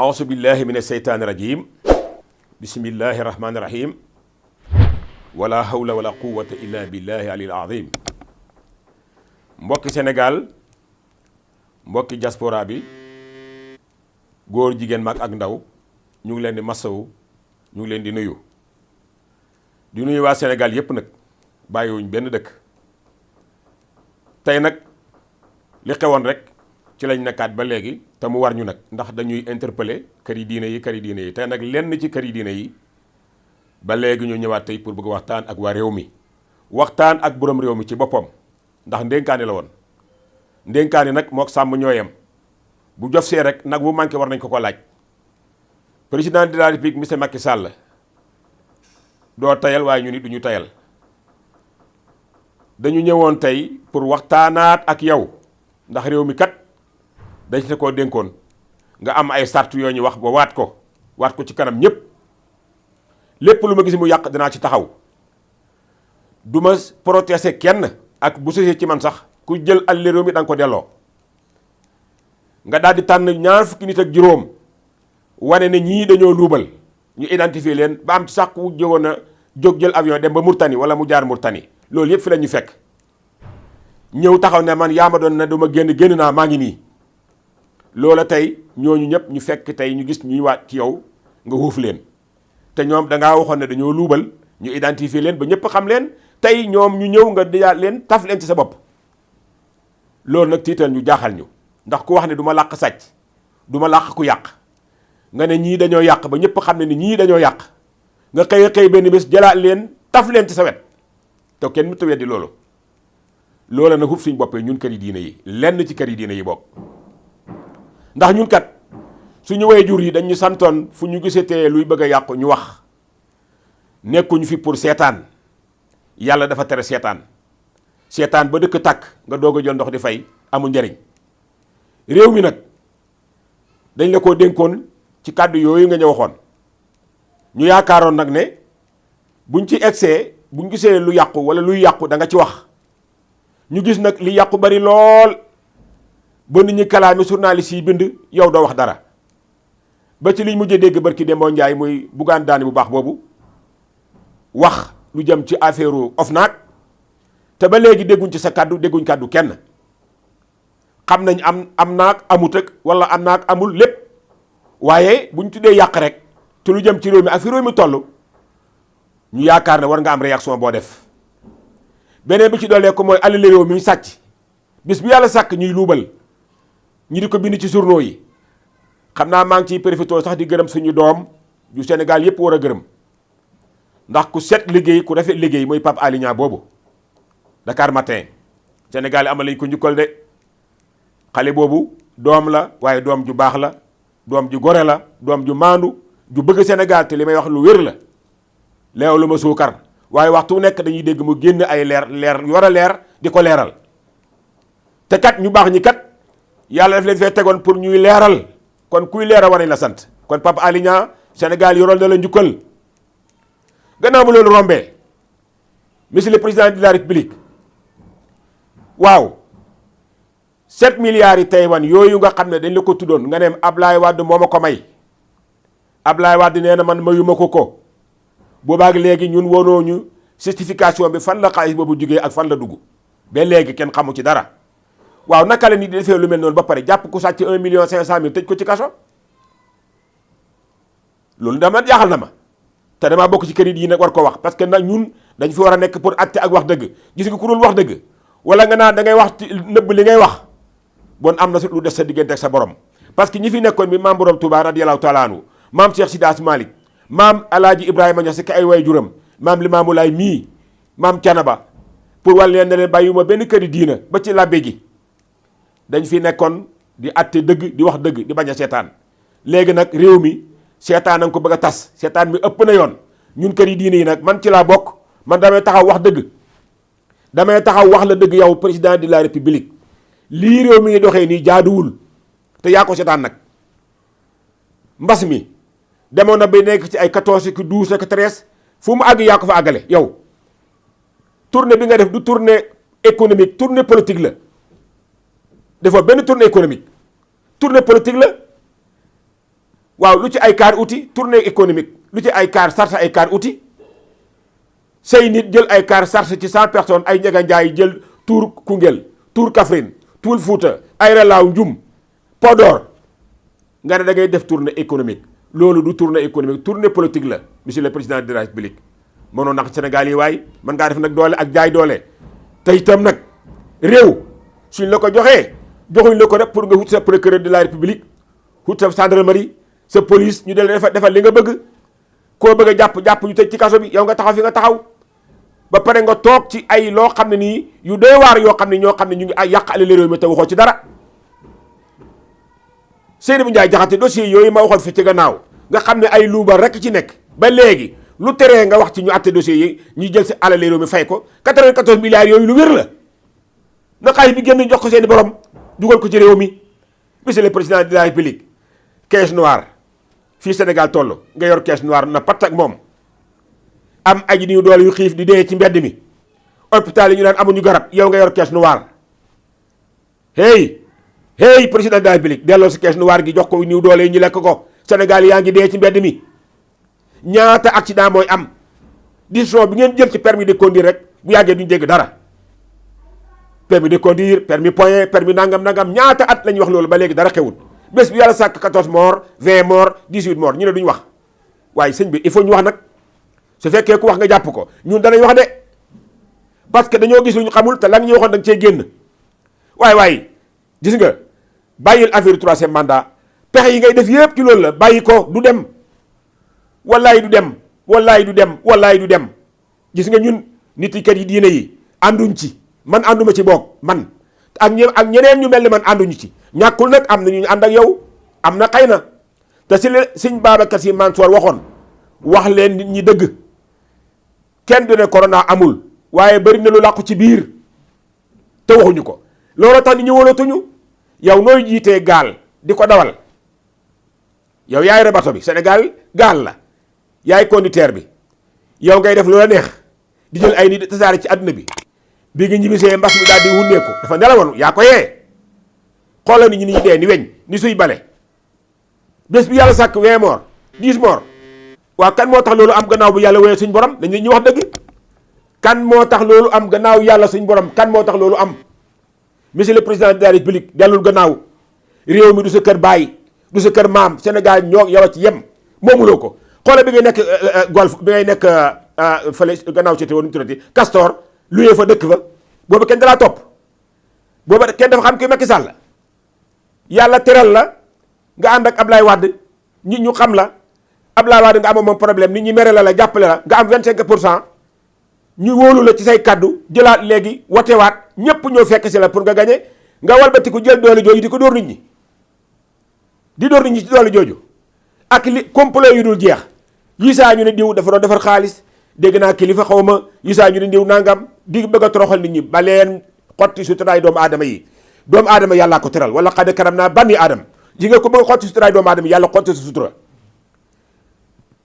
auzu billahi min asheytaani rajim bismillahi rahmaani rahim wala hawla wala quwwata illa billahi alil azim. mbokki Sénégal mbokki diaspora bi góor jigéen mag ak ndaw ñu ngi leen di masawu ñu ngi leen di nuyu waa Sénégal yépp nag bàyyiwuñ benn dëkk. tey nag li xewoon rek ci lañ nekkaat ba léegi te mu war ñu nag ndax dañuy interpeller kër yi diine yi tey nag lenn ci kër yi diine yi ba léegi ñu ñëwaat tey pour bëgg waxtaan ak waa réew mi waxtaan ak borom réew mi ci boppam ndax ndénkaani la woon. ndénkaani nag mook sàmm ñooyam bu jof see rek nag bu manqué war nañ ko laaj. président de la république monsieur Macky Sall doo tayal waaye ñu nit duñu tayal dañu ñëwoon tey pour waxtaanaat ak yow ndax réew mi kat dañ te koo dénkoon nga am ay sart yoo ñu wax ba waat ko ci kanam ñépp lépp lu ma gis mu yàq danaa ci taxaw du ma protéger kenn ak bu sësee ci man sax ku jël alal réew mi da nga ko delloo nga daal di tànn ñaar fukki nit ak juróom wane ne ñii dañoo luubal ñu identifier leen ba am ci sax ku jógoon a jóg jël avion dem ba Mauritanie wala mu jaar Mauritanie loolu yëpp fi la ñu fekk ñëw taxaw ne man yaa ma doon ne du ma génn naa maa ngi nii loola tey ñooñu ñëpp ñu fekk tey ñu gis ñuy waat ci yow nga wuuf leen te ñoom dangaa waxoon ne dañoo luubal ñu identifier leen ba ñëpp xam leen tey ñoom ñu ñëw nga diyaat leen taf leen ci sa bopp loolu nag tiital ñu jaaxal ñu ndax ku wax ne du ma làq sàcc du ma làq ku yàq nga ne ñii dañoo yàq ba ñëpp xam ne ni ñii dañoo yàq nga xëy benn bés jëlaat leen taf leen ci sa wet te kenn mu weddi loolu loola nag huf suñ boppee ñun kër yi diine yi lenn ci kër yi diine yi bokk ndax ñun kat suñu waajur yi dañu santoon fu ñu gisatee luy bëgg a yàqu ñu wax nekkuñu fi pour seetaan yàlla dafa tere seetaan ba dëkk tàkk nga doog a jël ndox di fay amul njariñ réew mi nag dañ la ko dénkoon ci kàddu yooyu nga ñu waxoon ñu yaakaaroon nag ne buñ ci egsee buñ gisee lu yàqu wala luy yàqu da nga ci wax ñu gis nag li yàqu bari lool ba nit ñi kalaami journaliste yi bind yow doo wax dara ba ci liñ mujjee dégg barki Demba Ndiaye muy Bougane Daani bu baax boobu wax lu jëm ci affaire OFNAC te ba léegi dégguñ ci sa kàddu dégguñ kàddu kenn xam nañ am naag amut ak wala am naag amul lépp waaye buñ tuddee yàq rek te lu jëm ci réew mi ak fi réew mi toll ñu yaakaar ne war nga am réaction boo def beneen bi ci doolee ko mooy alal réew mi ñu sàcc bis bu yàlla sàkk ñuy luubal ñi di ko bind ci journaux yi xam naa maa ngi ciy profité sax di gërëm suñu doom yu Sénégal yépp war a gërëm ndax ku set liggéey ku rafet liggéey mooy Pape Alé Niang boobu Dakar Matin Sénégal yi amal lañ ko njukkal de xale boobu doom la waaye doom ju baax la doom ju gore la doom ju maandu ju bëgg Sénégal te li may wax lu wér la leew lu ma suukar waaye waxtu nekk dañuy dégg mu génn ay leer yu war a leer di ko leeral te kat ñu baax ñi kat yàlla daf leen fee tegoon pour ñuy leeral kon kuy leeral war nañ la sant kon Pape Alé Niang Sénégal yoroon na la njukkal gannaaw mu loolu rombee monsieur le président de la république waaw 7 milliards yi Taïwan yooyu nga xam ne dañ la ko tuddoon nga ne Ablaye Wade moo ma ko may Ablaye Wade nee na man mayuma ko boobaag léegi ñun wonoo ñu certification bi fan la xaalis boobu jugee ak fan la dugg ba léegi kenn xamu ci dara waaw naka la nit di defee lu mel noonu ba pare jàpp ko sàcc 1,5 million tëj ko ci kaso loolu dama jaaxal na ma te damaa bokk ci kër yi nag war ko wax parce que nag ñun dañ fi war a nekk pour acte ak wax dëgg gis nga ku dul wax dëgg wala nga naan da ngay wax nëbb li ngay wax bon am na lu des sa diggante ak sa borom parce que ñi fi nekkoon bi maam borom Touba radiyallahu taala anhu maam Cheikh Sidaas Malick maam Alaaji Ibrahima Niass ki ay way juram maam Limaamu Laay mii maam Canaba pour wàll leen ne leen bàyyiwuma benn këri diina ba ci labbe gi dañ fi nekkoon di atte dëgg di wax dëgg di bañ a seetaan léegi nag réew mi seetaan nañ ko bëgg a tas seetaan mi ëpp na yoon ñun kër yi diine yi nag man ci laa bokk man damay taxaw wax dëgg damay taxaw wax la dëgg yow président de la république lii réew mi ngi doxee nii jaaduwul te yaa ko seetaan nag mbas mi demoon na ba nekk ci ay 14 ki 12 ak 13 fu mu àgg yaa ko fa àggale yow tournée bi nga def du tournée économique tournée politique la defoo benn tournée économique tournée politique la waaw lu ci ay kaar outil tournée économique lu ci ay kaar sarta ay kaar outil say nit jël ay kaar sarta ci 100 personnes ay Ndiaga Ndiaye jël tour Koungheul tour Kaffrine tour Fouta ay relaaw Njum Podor nga ne da ngay def tournée économique loolu du tournée économique tournée politique la monsieur le président de la république mënoon nax Sénégal yi waaye mën ngaa def nag doole ak jaay doole te itam nag réew suñ la ko joxee joxuñ la ko rek pour nga wut sa procureur de la république wut sa gendarmerie sa police ñu del defal li nga bëgg koo bëgg a jàpp ñu tëj ci kaso bi yow nga taxaw fi nga taxaw ba pare nga toog ci ay loo xam ne nii yu doy waar yoo xam ne ñoo xam ne ñu ngi ay yàq alal réew mi te waxoo ci dara Seydou Ndiaye Diakhaté dossier yooyu ma waxoon fi ci gannaaw nga xam ne ay luuba rek ci nekk ba léegi lu teree nga wax ci ñu àtte dossier yi ñu jël si alal réew mi fay ko 94 milliards yooyu lu wér la na xaalis bi génn jox ko seeni borom dugal ko ci réew mi monsieur le président de la république caisse noire fii Sénégal toll nga yor caisse noire na patt ak moom am aji niw doole yu xiif di dee ci mbedd mi hôpital yi ñu naan amuñu garab yow nga yor caisse noire hey président de la république delloo si caisse noire gi jox ko niw doole yi ñu lekk ko Sénégal yaa ngi dee ci mbedd mi ñaata accident mooy am décision bi ngeen jël ci permis de conduire rek bu yàggee duñu dégg dara permis de conduire permis point permis nangam ñaata at la ñuy wax loolu ba léegi dara xewul bés bi yàlla sàkk 14 morts 20 morts 18 morts ñu ne duñu wax waaye sëñ bi il faut ñu wax nag su fekkee ku wax nga jàpp ko ñun danañ wax de parce que dañoo gis lu ñu xamul te la ñu waxoon da nga cee génn waaye gis nga bàyyil affaire troisième mandat pexe yi ngay def yëpp ci loolu la bàyyi ko du dem wallaay du dem gis nga ñun nit yi kat yi diine yi ànduñ ci man ànduma ci boog man ak ñeneen ñu mel ni man ànduñu ci ñàkkul nag am na ñu ànd ak yow am na xëy na te si la sëñ Babacar Sy Mansour waxoon wax leen nit ñi dëgg kenn du ne corona amul waaye bari na lu làqu ci biir te waxuñu ko loolu tax ni ñu wóolatuñu yow nooy jiitee gaal di ko dawal yow yaay re bato bi Sénégal gaal la yaay conducteur bi yow ngay def loola neex di jël ay nit tasaare ci àdduna bi bi nga ñibbisee mbas mi daal di wunneeku dafa nelawoon yaa ko yee xoolal nit ñi ni ñu dee ni weñ ni suy bale bés bi yàlla sàkk 20 morts 10 morts waaw kan moo tax loolu am gannaaw bu yàlla wooyee suñ borom dañ ñu wax dëgg kan moo tax loolu am gannaaw yàlla suñ borom kan moo tax loolu am monsieur le président de la république dellul gannaaw réew mi du sa kër baay du sa kër maam Sénégal ñoo yow a ci yem moomuloo ko xoolal bi ngay nekk golf bi ngay nekk fële gannaaw ci te woon tuddati Castor luyee fa dëkk fa boobu kenn dalaa topp boobu kenn dafa xam ki Macky Sall yàlla teral la nga ànd ak Ablaye Wade nit ñu xam la Ablaye Wade nga amoon moom problème nit ñi mere la jàppale la nga am 25% ñu wóolu la ci say kaddu jëlaat léegi watewaat ñépp ñoo fekk si la pour nga gañe nga walbatiku jël doole jooju di ko dóor nit ñi di dóor nit ñi ci doole jooju ak li complot yu dul jeex yi saa ñu ne diw dafa doon defar xaalis dégg naa kilifa xaw ma yi saa ñu ne diw nangam di bëgg a toroxal nit ñi ba leen xotti suturaay doomu aadama yi doomu aadama yàllaa ko teral wala xad karam naa banni aadama ji nga ko bëgg a xotti suturaay doomu aadama yi yàlla xotti sa sutura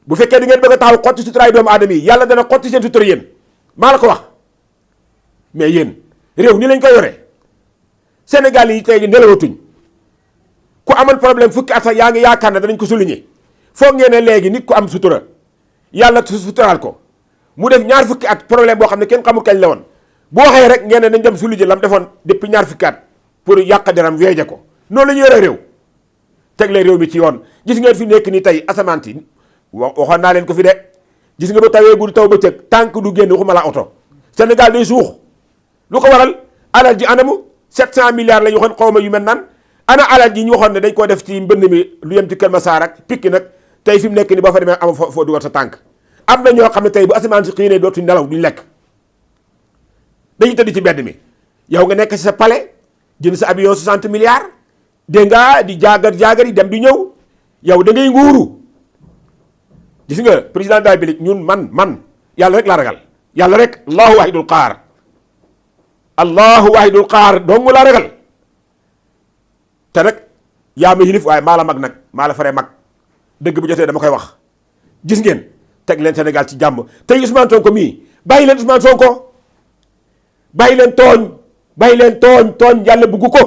bu fekkee di ngeen bëgg a taxaw xotti suturaay doomu aadama yi yàlla dana xotti seen sutura yéen maa la ko wax mais yéen réew ni lañ ko yore Sénégal yi tey nelawatuñ ku amal problème fukki at sax yaa ngi yaakaar ne danañ ko souligner foog ngeen ne léegi nit ku am sutura yàlla suturaal ko mu def ñaar fukki at problème boo xam ne kenn xamul kañ la woon bu waxee rek ngeen ne nañ dem souligner lam defoon depuis ñaar fukki at pour yàq deram weeje ko noonu la ñu yore réew teg leen réew mi ci yoon gis ngeen fi nekk ni tey asamaan si waxoon naa leen ko fi de gis nga ba tawee guddi taw ba cëg tànk du génn waxuma la oto Sénégal day suux lu ko waral alal ji anamu 700 milliards la ñu waxoon xawma yu mel nan ana alal ji ñu waxoon ne dañ koo def ci mbënd mi lu yem ci Kër Massar ak Pikine nag tey fi mu nekk ni boo fa demee am foo dugal sa tànk am na ñoo xam ne tey bu asamaan si xiinee dootuñ nelaw duñ lekk dañuy tëdd ci mbedd mi yow nga nekk ci sa palais jënd sa avion 60 milliards dégg nga di jaagar yi dem di ñëw yow da ngay nguuru gis nga président de la République ñun man yàlla rek laa ragal yàlla rek allahu wahidul qaar dong laa ragal te nag yaa ma yilif waaye maa la mag nag maa la faree mag dëgg bu jotee dama koy wax gis ngeen teg leen Sénégal ci jàmm tey Ousmane Sonko mii bàyyi leen Ousmane Sonko bàyyi leen tooñ yàlla bugg ko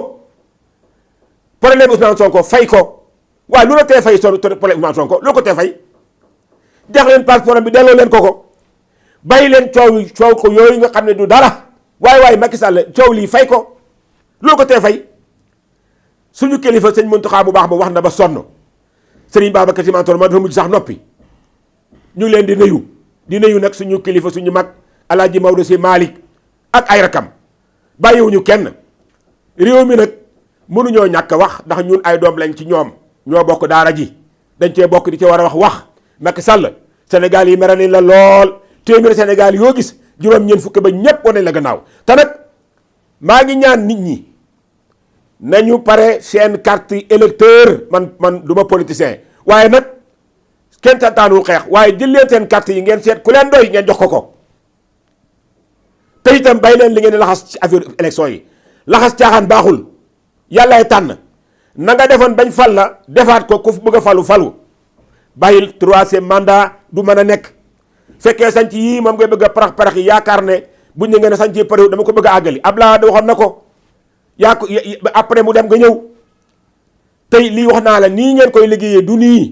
problème Ousmane Sonko fay ko waaye lu la tee fay problème Ousmane Sonko lu ko tee fay jax leen passeport bi delloo leen ko bàyyi leen coow ko yooyu nga xam ne du dara waaye Macky Sall coow lii fay ko lu ko tee fay. suñu kilifa sëñ Mountakha bu baax ba wax na ba sonn sëriñ Babacar Sy Mansour ma dafa mujj sax noppi ñu leen di nuyu nag suñu kilifa suñu mag Alaaji Maodo Sy Malick ak ay rakam bàyyiwuñu kenn réew mi nag mënuñoo ñàkk a wax ndax ñun ay doom lañ ci ñoom ñoo bokk daara ji dañ cee bokk di ci war a wax Macky Sall Sénégal yi mere nañ la lool téeméeri Sénégal yoo gis juróom-ñeent fukk ba ñépp wane la gannaaw te nag maa ngi ñaan nit ñi nañu pare seen carte électeur man du ma politicien waaye nag kenn santaanul xeex waaye jël leen seen carte yi ngeen seet ku leen doy ngeen jox ko te itam bay leen li ngeen di laxas ci affaire élection yi laxas caaxaan baaxul yàllaay tànn na nga defoon bañ fal la defaat ko ku bëgg a falu bàyyil 3e mandat du mën a nekk fekkee sanc yii moom ngay bëgg a parax yi yaakaar ne buñ ne ngeen a sanc pare dama ko bëgg a àggali Abdoulaye waxoon na ko yaa ko après mu dem nga ñëw tey lii wax naa la nii ngeen koy liggéeyee du nii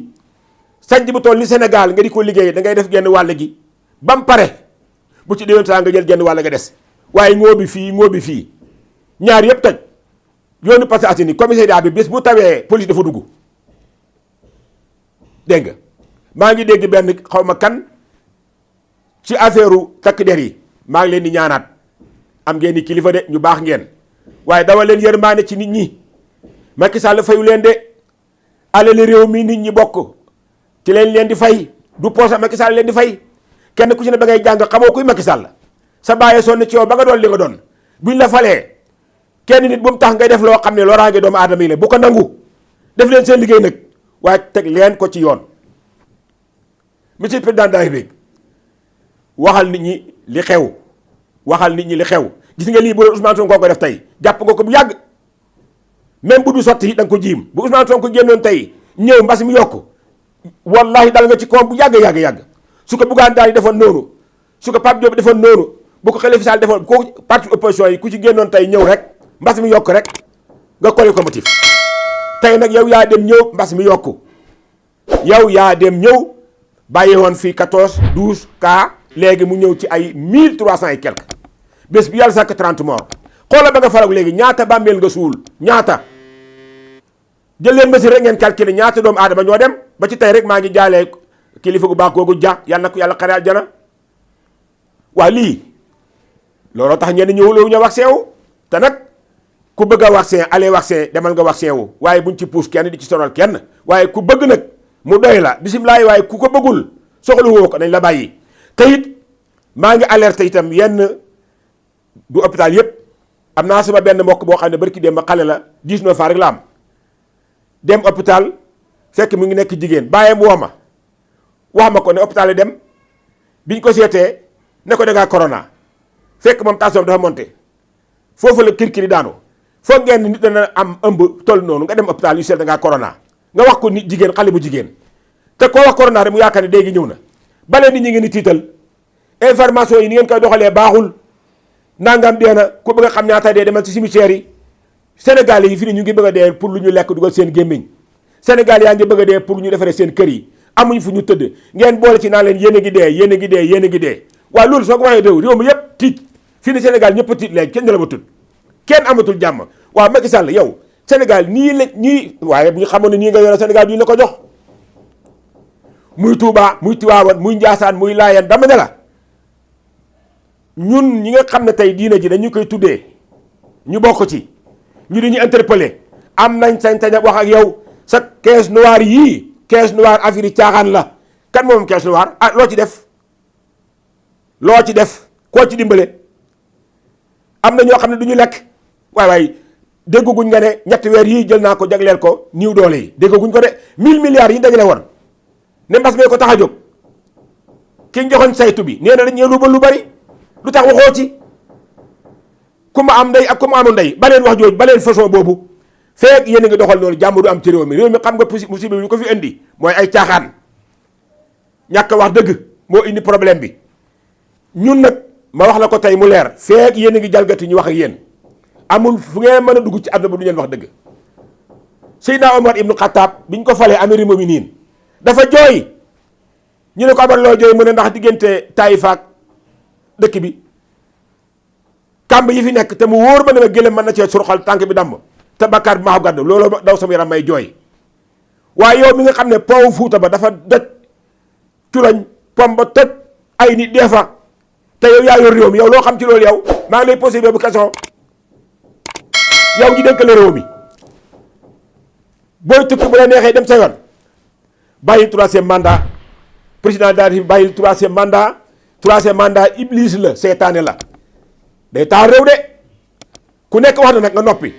sanc bu toll ni Sénégal nga di ko liggéeyee da ngay def genn wàll gi ba mu pare bu ci déwén saa nga jël genn wàll nga des waaye ngóo bi fii ñaar yëpp toj yoonu Parcelles Assainies commissariat bi bés bu tawee police dafa dugg dégg nga maa ngi dégg benn xaw ma kan ci affaire takk der yi maa ngi leen di ñaanaat am ngeen ni kilifa de ñu baax ngeen waaye dawal leen yërmaane ci nit ñi Macky Sall fayu leen de alali réew mi nit ñi bokk ci leen di fay du poche Macky Sall leen di fay kenn ku ci ne ba ngay jàng xamoo kuy Macky Sall sa bàyyee sonn ci yow ba nga doon li nga doon buñ la falee kenn nit bu mu tax ngay def loo xam ne loraange doomu aadama yi la bu ko nangu def leen seen liggéey nag waaye teg leen ko ci yoon. monsieur le président de la République waxal nit ñi li xew gis nga lii bu Ousmane Sonko ko def tey jàpp nga ko bu yàgg même bu du sotti da nga ko jiim bu Ousmane Sonko génnoon tey ñëw mbas mi yokk wallahi dal nga ci koom bu yàgg su ko Bougane daal di defoon noonu su ko Pape Diop defoon noonu bu ko Khalifa Sall defoon ko parti opposition yi ku ci génnoon tey ñëw rek mbas mi yokk rek nga collé ko motif tey nag yow yaa dem ñëw mbas mi yokku yow yaa dem ñëw bàyyi woon fii 14 12 cas léegi mu ñëw ci ay 1300 et quelque bés bi yàlla sàkk 30 morts xoola ba nga faral léegi ñaata bàmmeel nga suul ñaata jël leen mesure rek ngeen calculer ñaata doomu aadama ñoo dem ba ci tey rek maa ngi jaalee kilifa gu baax googu ja yàlla na ko yàlla xare aljana waa lii looloo tax ñenn ñëwuloo ñu vaccin wu te nag ku bëgg a vaccin allez vaccin demal nga vaccin wu waaye buñ ci pousse kenn di ci sonal kenn waaye ku bëgg nag mu doy la bisimilah waaye ku ko bëggul soxla woo ko dañ la bàyyi te it maa ngi alerté itam yenn du hôpital yëpp am naa sama benn mbokk boo xam ne barki dem ba xale la 19 ans rek la am dem hôpital fekk mu ngi nekk jigéen bàyyam woo ma wax ma ko ne hôpital yi dem biñ ko seetee ne ko da ngaa corona fekk moom tension dafa monté foofu la kirkiri daanu foog ngeen nit dana am ëmb toll noonu nga dem hôpital yu seet da ngaa corona nga wax ko nit jigéen xale bu jigéen te koo wax corona rek mu yaakaar ne léegi ñëw na balee nit ñi ngeen di tiital information yi ni ngeen koy doxalee baaxul nangam dee na ku bëgg a xam ñaata dee demal ci cimetière yi Sénégal yi fi ni ñu ngi bëgg a dee pour lu ñu lekk dugal seen gémmiñ Sénégal yaa ngi bëgg a dee pour ñu defaree seen kër yi amuñ fu ñu tëdd ngeen boole ci naan leen yéen a ngi dee waaye loolu soo ko waxee réew mi yëpp tiit fii ni Sénégal ñëpp tiit léegi kenn ne la ma tudd kenn amatul jàmm waaw Macky Sall yow Sénégal ñii waaye bu ñu xamoon ne nii nga yore Sénégal duñu la ko jox muy Touba muy Tivaouane muy Ndiassane muy Layène dama ne la ñun ñi nga xam ne tey diine ji dañu koy tuddee ñu bokk ci ñu di ñu interpellé am nañ sañ-sañ wax ak yow sa caisse noire yii caisse noire affaire yi caaxaan la kan moom caisse noire ah loo ci def koo ci dimbale am na ñoo xam ne du ñu lekk waaye dégguñ nga ne ñetti weer yii jël naa ko jagleel ko niw doole yi dégguñ ko de 1000 milliards yi dajale woon ne mbas mee ko tax a jóg ki ñu joxoon saytu bi nee na dañuy lu bari lu tax waxoo ci ku ma am ndey ak ku ma amul ndey baleen wax jooju baleen façon boobu feek yéen a ngi doxal noonu jàmm du am ci réew mi xam nga musiba bi ko fi indi mooy ay caaxaan ñàkk wax dëgg moo indi problème bi ñun nag ma wax la ko tey mu leer feek yéen a ngi jalgati ñu wax ak yéen amul fu ngeen mën a dugg ci àdduna ba du ngeen wax dëgg Seydina Omar ibnu Xattaab biñ ko falee amirul muminin dafa jooy ñu ne ko Omar loo jooy mu ne ndax diggante Taayif ak dëkk bi kàmb yi fi nekk te mu wóor ma ne ma gëlëm mën na cee surxal tànk bi damm te bakkaar bi maa ko gàddu loolu daw sama yaram may jooy. waaye yow mi nga xam ne pont Fuuta ba dafa doj culañ pom ba toj ay nit dee fa te yow yaa yor réew mi yow loo xam ci loolu yow maa ngi lay posé boobu question yow ñi dénk la réew mi booy tukki bu la neexee dem sa yoon bàyyi troisième mandat président de la République bàyyi troisième mandat iblis la seetaane la day taal réew de ku nekk wax na nag nga noppi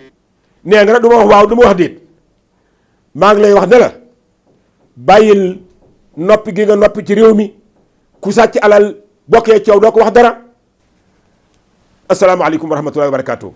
nee nga nag du ma wax waaw du ma wax déet maa ngi lay wax ne la bàyyil noppi gi nga noppi ci réew mi ku sàcc alal bokkee coow doo ko wax dara asalaamaaleykum wa rahmatullahi wa barakaatu.